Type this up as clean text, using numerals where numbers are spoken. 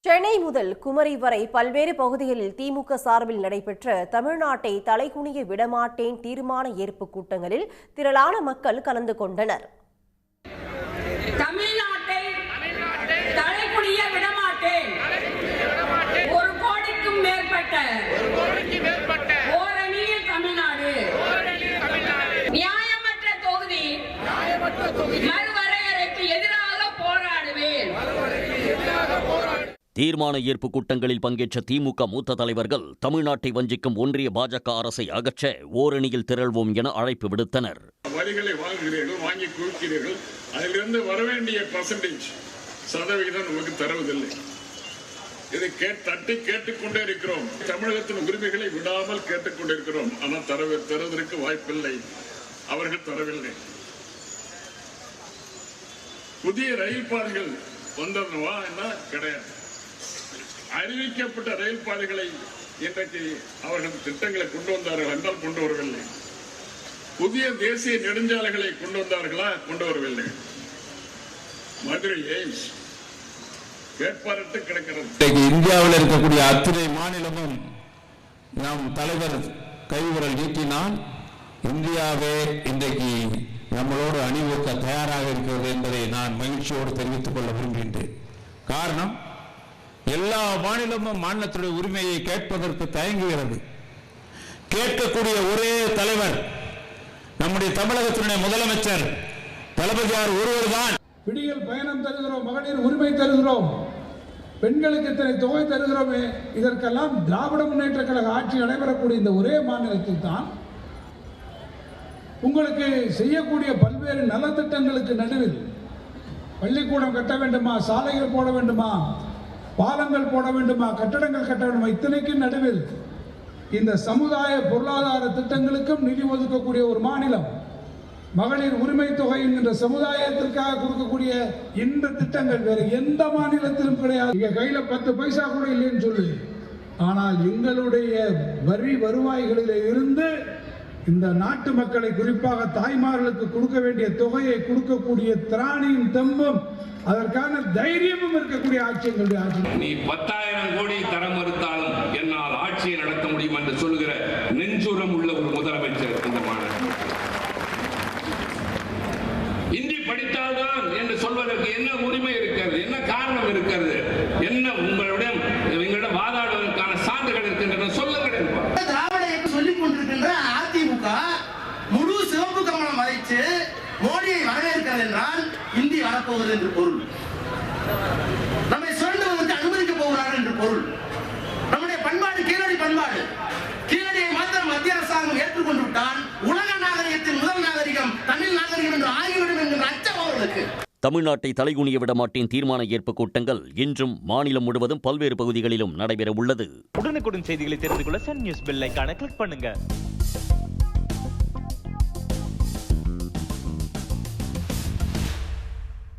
சென்னை முதல் குமரி வரை பல்வேறு பகுதிகளில் திமுக சார்பில் நடைபெற்ற தமிழ்நாட்டை தலைகுனிய விடமாட்டேன் தீர்மான ஏற்பு கூட்டங்களில் திரளான மக்கள் கலந்து கொண்டனர். தமிழ்நாட்டை தலைகுனிய விடமாட்டேன். 1 கோடிக்கும் மேற்பட்ட ஓரணியில் தமிழ்நாடு நியாயமற்ற தொகுதி மறுவரையறைக்கு எதிராக போராடுவேன். தீர்மான ஏற்பு கூட்டங்களில் பங்கேற்ற திமுக மூத்த தலைவர்கள் தமிழ்நாட்டை வஞ்சிக்கும் ஒன்றிய பாஜக அரசை அகற்ற ஓரணியில் திரள்வோம் என அழைப்பு விடுத்தனர். வரிகளை வாங்குகிறீர்கள், வாங்கி குவிக்கிறீர்கள், அதிலிருந்து வரவேண்டிய சதவிகிதம் நமக்கு தருவதில்லை. இதை தட்டி கேட்டுக்கொண்டே இருக்கிறோம். தமிழகத்தின் உரிமைகளை விடாமல் கேட்டுக்கொண்டிருக்கிறோம். ஆனால் தருவதற்கு வாய்ப்பில்லை. அவர்கள் தரவில்லை. புதிய ரயில் பாதைகள் வந்தவா என்ன கிடையாது. அறிவிக்கப்பட்ட ரயில் பாதைகளை இன்றைக்கு அவர்கள் திட்டங்களை கொண்டு வந்தார்கள் என்றால் கொண்டு வரவில்லை. புதிய தேசிய நெடுஞ்சாலைகளை கொண்டு வந்தார்களா? கொண்டு வரவில்லை. மதுரை எய்ம்ஸ் கேட்பாரட்டு கிடக்கிறது. இந்தியாவில் இருக்கக்கூடிய அத்தனை மாநிலமும் நம் தலைவர் கைவிரல் நீட்டினால் இந்தியாவே இன்றைக்கு நம்மளோடு அணிவகுக்க தயாராக இருக்கிறது என்பதை நான் மகிழ்ச்சியோடு தெரிவித்துக் கொள்ள விரும்புகின்றேன். காரணம், எல்லா மாநிலமும் மாநிலத்துடைய உரிமையை கேட்பதற்கு தயங்குகிறது. கேட்கக்கூடிய ஒரே தலைவர் நம்முடைய தமிழகத்தினுடைய முதலமைச்சர் தளபதியார் ஒருவர்தான். விடியல் பயணம் தருகிறோம், மகளிர் உரிமை தருகிறோம், பெண்களுக்கு இத்தனை தொகை தருகிறோமே, இதற்கெல்லாம் திராவிட முன்னேற்ற கழக ஆட்சி நடைபெறக்கூடிய இந்த ஒரே மாநிலத்தில் தான் உங்களுக்கு செய்யக்கூடிய பல்வேறு நலத்திட்டங்களுக்கு நடுவில் பள்ளிக்கூடம் கட்ட வேண்டுமா, சாலைகள் போட வேண்டுமா, பாலங்கள் போட வேண்டுமா, கட்டடங்கள் கட்ட வேண்டுமா, இத்தனைக்கும் நடுவில் இந்த சமுதாய பொருளாதார திட்டங்களுக்கும் நிதி ஒதுக்கக்கூடிய ஒரு மாநிலம். மகளிர் உரிமை தொகை என்கின்ற சமுதாயத்திற்காக கொடுக்கக்கூடிய இந்த திட்டங்கள் வேறு எந்த மாநிலத்திலும் கிடையாது. இங்க கையில 10 பைசா கூட இல்லைன்னு சொல்லு. ஆனால் எங்களுடைய வரி வருவாய்களிலே இருந்து இந்த நாட்டு மக்களை, குறிப்பாக தாய்மார்களுக்கு கொடுக்க வேண்டிய தொகையை கொடுக்கக்கூடிய திராணியும் தெம்பும் அதற்கான தைரியமும் இருக்கக்கூடிய ஆட்சி எங்களுடைய ஆட்சி. நீ 10,000 கோடி தர மறுத்தாலும் என்னால் ஆட்சியை நடத்த முடியும் என்று சொல்லுகிற நெஞ்சுரம் உள்ள ஒரு முதலமைச்சர் இந்த மாநிலம். இந்தி படித்தால்தான் என்று சொல்வதற்கு என்ன உரிமை இருக்கிறது? என்ன காரணம் இருக்கிறது? என்ன உங்களிடம் வாதாடுவதற்கான சான்றுகள் இருக்கின்றன? சொல்லுங்கள். திராவிட சொல்லிக் கொண்டிருக்கின்ற அதிமுக முழு சிவப்பு கமலம் வரைத்து மோடியை வரவேற்கிறது என்றால் இந்தி வரப்போகிறது என்று பொருள். நம்மை சுரண்டுவதற்கு அனுமதிக்க போகிறார்கள் என்று பொருள். நம்முடைய பண்பாடு கீழடி பண்பாடு. கீழடியை மாத்திரம் மத்திய அரசாங்கம் ஏற்றுக்கொண்டு விட்டால் உலக நாகரிகத்தின் முதல் நாகரிகம் தமிழ் நாகரிகம் என்று ஆகிவிடும் என்கிற அச்சம் அவர்களுக்கு. தமிழ்நாட்டை தலைகுனிய விடமாட்டேன் தீர்மான ஏற்பு கூட்டங்கள் இன்றும் மாநிலம் முழுவதும் பல்வேறு பகுதிகளிலும் நடைபெற உள்ளது. உடனுக்குடன் செய்திகளை தெரிந்து கொள்ள சன் நியூஸ் பெல் ஐகானை கிளிக் பண்ணுங்க.